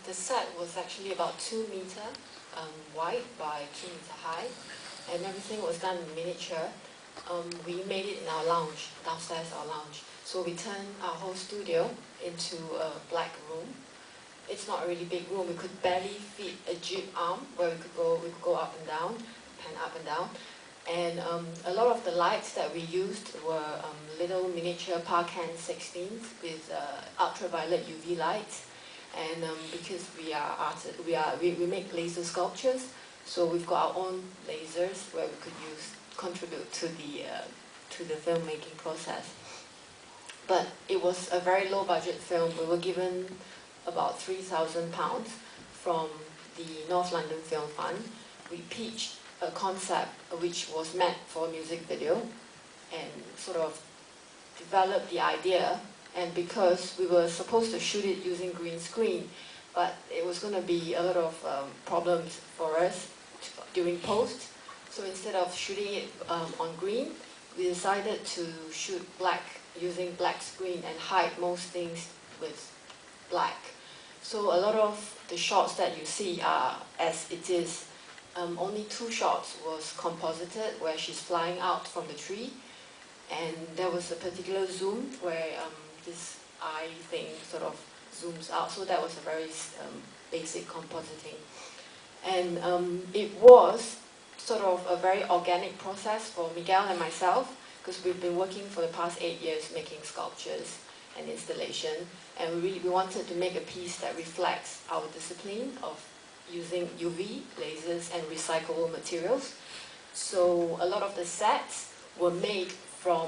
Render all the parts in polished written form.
The set was actually about 2 meter wide by 2 meter high, and everything was done in miniature. We made it in our lounge, downstairs our lounge. So we turned our whole studio into a black room. It's not a really big room. We could barely fit a jeep arm where we could go up and down, pan up and down. And a lot of the lights that we used were little miniature Parcan 16s with ultraviolet UV lights. And because we make laser sculptures, so we've got our own lasers where we could contribute to the filmmaking process. But it was a very low budget film. We were given about £3,000 from the North London Film Fund. We pitched a concept which was meant for a music video and sort of developed the idea. And because we were supposed to shoot it using green screen, but it was going to be a lot of problems for us during post. So instead of shooting it on green, we decided to shoot black using black screen and hide most things with black. So a lot of the shots that you see are as it is. Only 2 shots was composited where she's flying out from the tree, and there was a particular zoom where this eye thing sort of zooms out. So that was a very basic compositing. And it was sort of a very organic process for Miguel and myself, because we've been working for the past 8 years making sculptures and installation, and we wanted to make a piece that reflects our discipline of using UV, lasers, and recyclable materials. So a lot of the sets were made from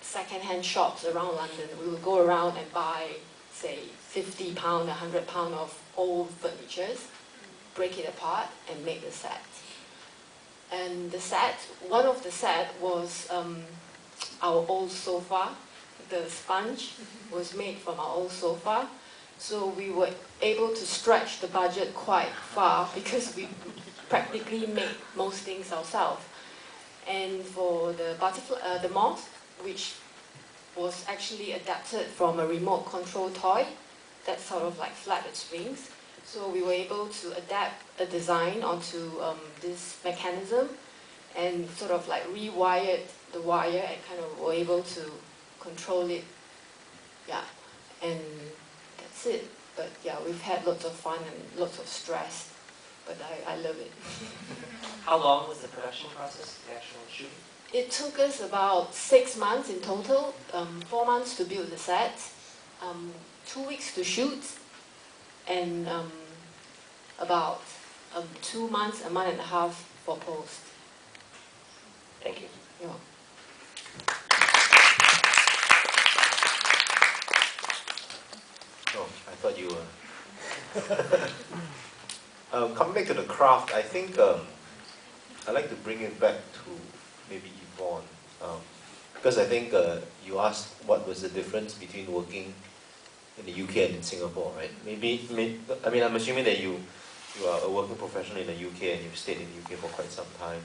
second-hand shops around London. We would go around and buy, say, £50, £100 of old furniture, break it apart, and make the set. And the set, one of the set was our old sofa. The sponge was made from our old sofa. So we were able to stretch the budget quite far because we practically made most things ourselves. And for the butterfly, the moth, which was actually adapted from a remote control toy that's sort of like flat its wings. So we were able to adapt a design onto this mechanism and sort of like rewired the wire and kind of were able to control it. Yeah, and that's it. But yeah, we've had lots of fun and lots of stress, but I love it. How long was the production process, the actual shooting? It took us about 6 months in total, 4 months to build the set, 2 weeks to shoot, and about 2 months, a month and a half for post. Thank you. You're welcome. Oh, I thought you were. Coming back to the craft, I think I'd like to bring it back to maybe Iyvone, because I think you asked what was the difference between working in the UK and in Singapore, right? I mean, I'm assuming that you are a working professional in the UK and you've stayed in the UK for quite some time.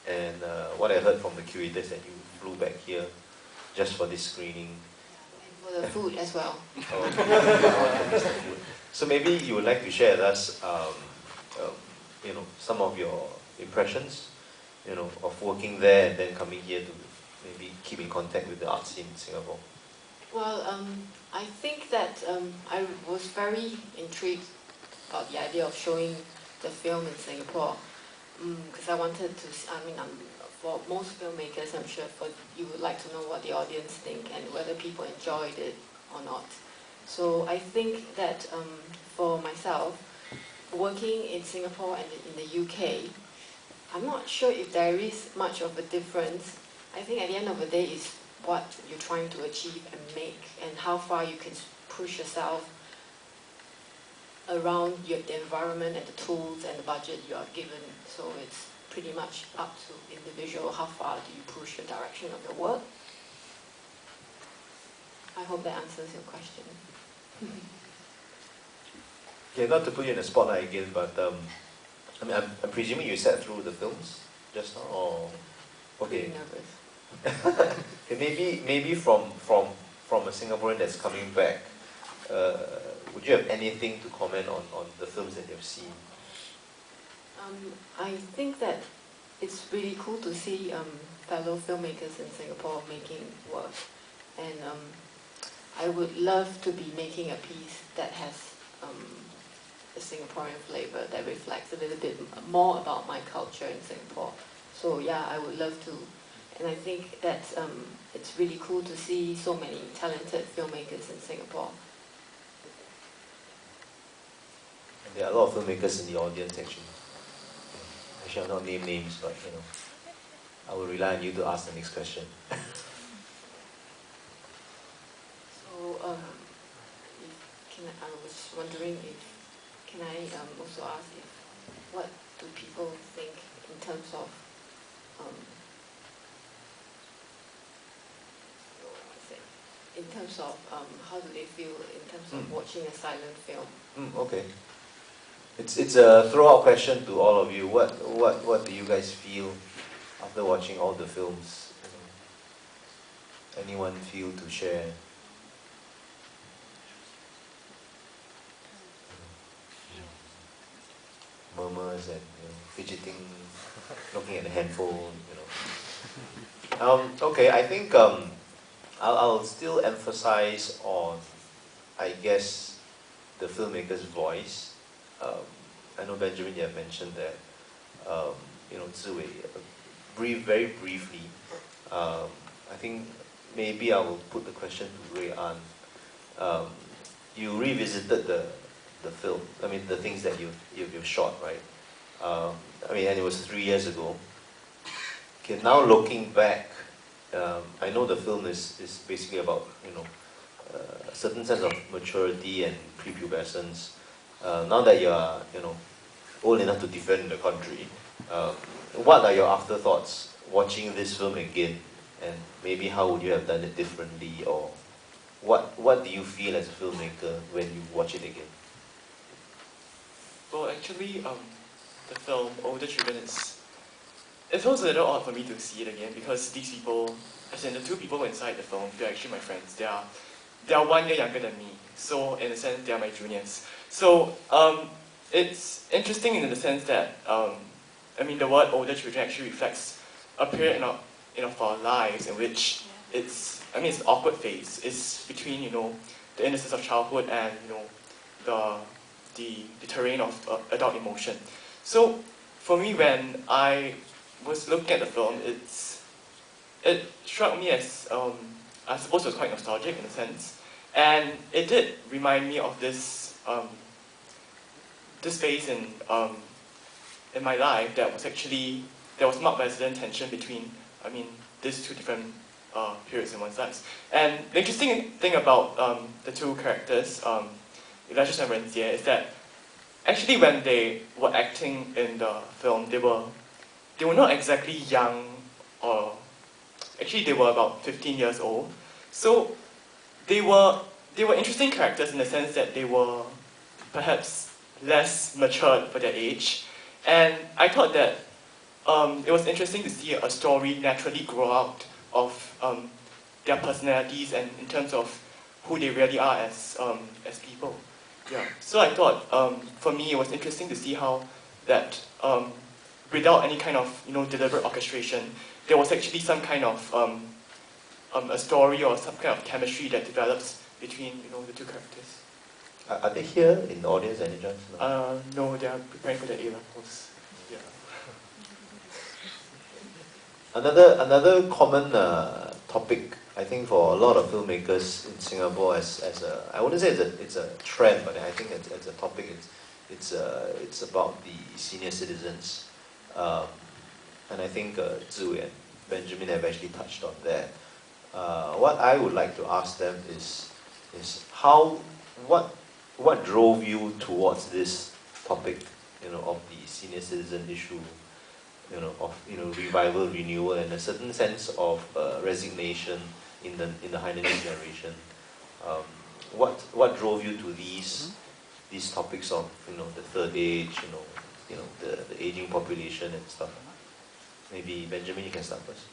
And what I heard from the curators that you flew back here just for this screening. And for the food as well. So maybe you would like to share with us, some of your impressions, of working there and then coming here to maybe keep in contact with the art scene in Singapore. Well, I think that I was very intrigued about the idea of showing the film in Singapore, because I wanted to, for most filmmakers, I'm sure you would like to know what the audience think and whether people enjoyed it or not. So I think that for myself, working in Singapore and in the UK, I'm not sure if there is much of a difference. I think at the end of the day is what you're trying to achieve and make, and how far you can push yourself around the environment and the tools and the budget you are given. So it's pretty much up to individual, how far do you push the direction of your work. I hope that answers your question. Okay, not to put you in the spotlight again, but I'm presuming you sat through the films just now, or okay. Nervous. Okay, maybe from a Singaporean that's coming back, would you have anything to comment on the films that you've seen? I think that it's really cool to see fellow filmmakers in Singapore making work, and I would love to be making a piece that has a Singaporean flavor that reflects a little bit more about my culture in Singapore. So yeah, I would love to, and I think that it's really cool to see so many talented filmmakers in Singapore. And there are a lot of filmmakers in the audience actually. I shall not name names, but you know, I will rely on you to ask the next question. So I was wondering if, can I also ask if, what do people think in terms of how do they feel in terms of watching a silent film? Okay. It's a throw-out question to all of you. What do you guys feel after watching all the films? Anyone feel to share? Murmurs and fidgeting, looking at the handphone. Okay, I think I'll still emphasize on, I guess, the filmmaker's voice. I know Benjamin, you have mentioned that, Zhi Wei, very briefly, I think maybe I will put the question to Rui An. You revisited the film, I mean the things that you've shot, right? And it was 3 years ago. Okay, now looking back, I know the film is basically about, a certain sense of maturity and prepubescence. Now that you are, old enough to defend in the country, what are your afterthoughts watching this film again? And maybe how would you have done it differently? Or what do you feel as a filmmaker when you watch it again? Well, actually, the film Older Children it feels a little odd for me to see it again because these people, as in the two people inside the film, they're actually my friends. They are 1 year younger than me, so in a sense they are my juniors. So it's interesting in the sense that the word older children actually reflects a period of our lives in which it's an awkward phase. It's between the innocence of childhood and the terrain of adult emotion. So for me, when I was looking at the film, it struck me as I suppose it was quite nostalgic in a sense, and it did remind me of this phase in my life that was marked by a certain tension between these two different periods in one's lives. And the interesting thing about the two characters, Elisha and Renjie, is that actually when they were acting in the film, they were not exactly young, or actually they were about 15 years old. So they were interesting characters in the sense that they were perhaps less matured for their age. And I thought that it was interesting to see a story naturally grow out of their personalities and in terms of who they really are as people. Yeah. So I thought, for me, it was interesting to see how that without any kind of deliberate orchestration, there was actually some kind of a story or some kind of chemistry that develops between the two characters. Are they here in the audience, any chance? No, they are preparing for the A-levels. Yeah. Another common topic, I think, for a lot of filmmakers in Singapore, I wouldn't say it's a trend, but I think it's a topic. It's about the senior citizens, and I think Zhi Wei and Benjamin have actually touched on that. What I would like to ask them is what drove you towards this topic, of the senior citizen issue, of revival, renewal, and a certain sense of resignation in the Hainanese generation. What drove you to these topics of the third age, the aging population and stuff? Maybe Benjamin, you can start first.